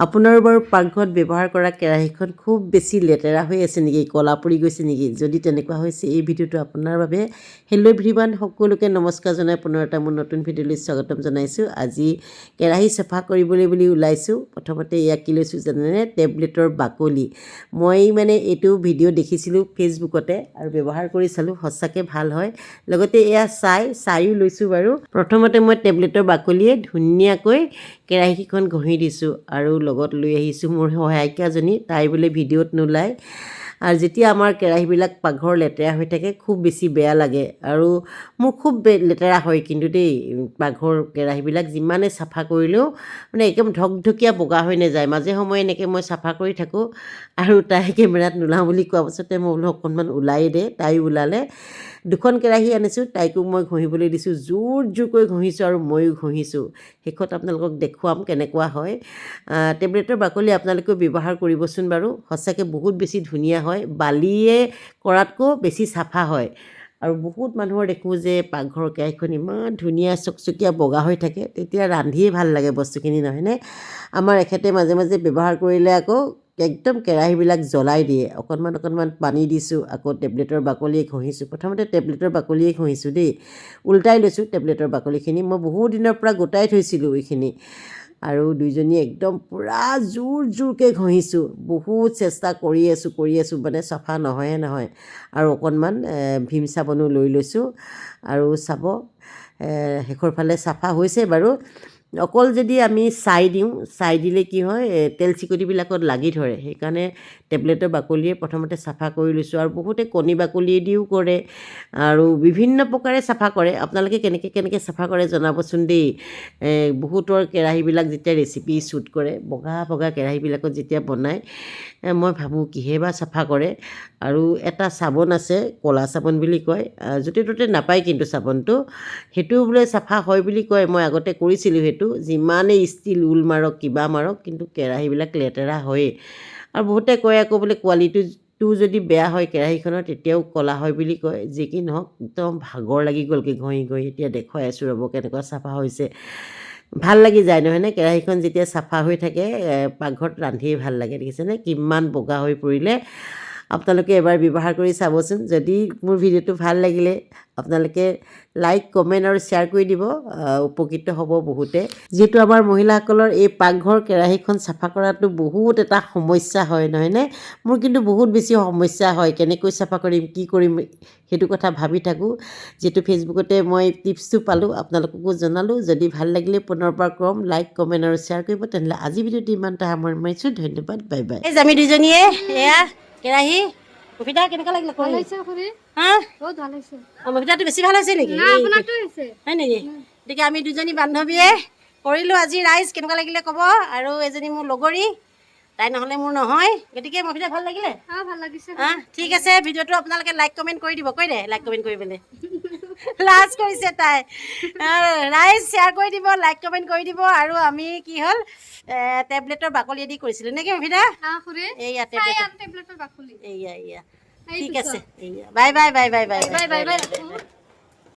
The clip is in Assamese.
আপোনাৰ বাৰু পাকঘৰত ব্যৱহাৰ কৰা কেৰাহীখন খুব বেছি লেতেৰা হৈ আছে নেকি, কলা পৰি গৈছে নেকি? যদি তেনেকুৱা হৈছে এই ভিডিঅ'টো আপোনাৰ বাবে। হেল্ল' এভৰিৱান, সকলোকে নমস্কাৰ জনাই পুনৰ এটা মোৰ নতুন ভিডিঅ'লৈ স্বাগতম জনাইছোঁ। আজি কেৰাহী চাফা কৰিবলৈ বুলি ওলাইছোঁ। প্ৰথমতে এয়া কি লৈছোঁ জানেনে? টেবলেটৰ বাকলি। মই মানে এইটো ভিডিঅ' দেখিছিলোঁ ফেচবুকতে আৰু ব্যৱহাৰ কৰি চালোঁ, সঁচাকৈ ভাল হয়। লগতে এয়া ছাইও লৈছোঁ বাৰু। প্ৰথমতে মই টেবলেটৰ বাকলিয়ে ধুনীয়াকৈ কেৰাহীখন ঘঁহি দিছোঁ আৰু লগত লৈ আহিছোঁ মোৰ সহায়িকাজনী, তাই বোলে ভিডিঅ'ত নোলায়। আৰু যেতিয়া আমাৰ কেৰাহীবিলাক পাকঘৰ লেতেৰা হৈ থাকে খুব বেছি বেয়া লাগে আৰু মোৰ খুব লেতেৰা হয় কিন্তু দেই, পাকঘৰ কেৰাহীবিলাক যিমানে চাফা কৰিলেও মানে একদম ঢকঢকীয়া বগা হৈ নাযায়। মাজে সময়ে এনেকৈ মই চাফা কৰি থাকোঁ আৰু তাই কেমেৰাত নোলাওঁ বুলি কোৱা পাছতে মই বোলো অকণমান ওলাই দে, তাই ওলালে। দুখন কেৰাহী আনিছোঁ, তাইকো মই ঘঁহিবলৈ দিছোঁ, জোৰকৈ ঘঁহিছোঁ আৰু ময়ো ঘঁহিছোঁ। শেষত আপোনালোকক দেখুৱাম কেনেকুৱা হয়। টেবলেটৰ বাকলি আপোনালোকেও ব্যৱহাৰ কৰিবচোন বাৰু, সঁচাকৈ বহুত বেছি ধুনীয়া হয়, বালিয়ে কৰাতকৈ বেছি চাফা হয়। আৰু বহুত মানুহৰ দেখোঁ যে পাকঘৰৰ কেৰাহীখন ইমান ধুনীয়া চকচকীয়া বগা হৈ থাকে, তেতিয়া ৰান্ধিয়ে ভাল লাগে বস্তুখিনি, নহয়নে? আমাৰ এখেতে মাজে মাজে ব্যৱহাৰ কৰিলে আকৌ একদম কেৰাহীবিলাক জ্বলাই দিয়ে। অকণমান পানী দিছোঁ, আকৌ টেবলেটৰ বাকলিয়ে ঘঁহিছোঁ। প্ৰথমতে টেবলেটৰ বাকলিয়ে ঘঁহিছোঁ দেই, উল্টাই লৈছোঁ টেবলেটৰ বাকলিখিনি। মই বহুত দিনৰ পৰা গোটাই থৈছিলোঁ এইখিনি আৰু দুইজনীয়ে একদম পূৰা জোৰকৈ ঘঁহিছোঁ। বহুত চেষ্টা কৰি আছোঁ মানে চাফা নহয়। আৰু অকণমান ভীম চাবোনো লৈ লৈছোঁ আৰু চাব শেষৰ ফালে চাফা হৈছে বাৰু। অকল যদি আমি ছাই দিলে কি হয়, তেল চিকটিবিলাকত লাগি ধৰে, সেইকাৰণে টেবলেটৰ বাকলিয়ে প্ৰথমতে চাফা কৰি লৈছোঁ। আৰু বহুতে কণী বাকলিয়েদিও কৰে আৰু বিভিন্ন প্ৰকাৰে চাফা কৰে। আপোনালোকে কেনেকৈ চাফা কৰে জনাবচোন দেই। বহুতৰ কেৰাহীবিলাক যেতিয়া ৰেচিপি শ্বুট কৰে, বগা কেৰাহীবিলাকত যেতিয়া বনায়, মই ভাবোঁ কিহে বা চাফা কৰে। আৰু এটা চাবোন আছে, ক'লা চাবোন বুলি কয়, য'তে ত'তে নাপায় কিন্তু চাবোনটো, সেইটোও বোলে চাফা হয় বুলি কয়। মই আগতে কৰিছিলোঁ সেইটো, যিমানেই ষ্টিল উল মাৰক কিবা মাৰক কিন্তু কেৰাহীবিলাক লেতেৰা হয়েই। আৰু বহুতে কয় আকৌ বোলে কোৱালিটিটো যদি বেয়া হয় কেৰাহীখনৰ তেতিয়াও ক'লা হয় বুলি কয়। যি কি নহওক, একদম ভাগৰ লাগি গ'লগৈ ঘঁহি। এতিয়া দেখুৱাই আছোঁ ৰ'ব কেনেকুৱা চাফা হৈছে। ভাল লাগি যায় নহয়নে? কেৰাহীখন যেতিয়া চাফা হৈ থাকে পাকঘৰত ৰান্ধিয়ে ভাল লাগে। দেখিছেনে কিমান বগা হৈ পৰিলে? আপোনালোকে এবাৰ ব্যৱহাৰ কৰি চাবচোন। যদি মোৰ ভিডিঅ'টো ভাল লাগিলে আপোনালোকে লাইক, কমেণ্ট আৰু শ্বেয়াৰ কৰি দিব, উপকৃত হ'ব বহুতে। যিহেতু আমাৰ মহিলাসকলৰ এই পাকঘৰ কেৰাহীখন চাফা কৰাটো বহুত এটা সমস্যা হয়, নহয়নে? মোৰ কিন্তু বহুত বেছি সমস্যা হয়, কেনেকৈ চাফা কৰিম, কি কৰিম সেইটো কথা ভাবি থাকোঁ। যিহেতু ফেচবুকতে মই টিপছটো পালোঁ, আপোনালোককো জনালোঁ। যদি ভাল লাগিলে পুনৰবাৰ ক'ম, লাইক, কমেণ্ট আৰু শ্বেয়াৰ কৰিব। তেনেহ'লে আজি ভিডিঅ'টো ইমানটা সামৰণি মাৰিছোঁ। ধন্যবাদ, বাই বাই। আমি দুজনীয়ে এয়া কেৰাহী কবিতা কেনেকুৱা লাগিলে? কবিতাটো বেছি ভাল হৈছে নেকি? হয় নেকি? গতিকে আমি দুজনী বান্ধৱীয়ে কৰিলোঁ আজি ৰাইজ, কেনেকুৱা লাগিলে ক'ব। আৰু এজনী মোৰ লগৰী, তাই নহ'লে মোৰ নহয়। গতিকে মভিতা ভাল লাগিলে? ভাল লাগিছে। ঠিক আছে, ভিডিঅ'টো আপোনালোকে লাইক কমেণ্ট কৰি দিব। কৈ দে লাইক কমেণ্ট কৰিবলৈ। লাজ কৰিছে তাই। ৰাইজ শ্বেয়াৰ কৰি দিব, লাইক কমেণ্ট কৰি দিব। আৰু আমি কি হ'ল টেবলেটৰ বাকলিয়েদি কৰিছিলোঁ নেকি মভিতা? এইয়া টেবলেটৰ বাকলি, এইয়া ঠিক আছে। Bye bye.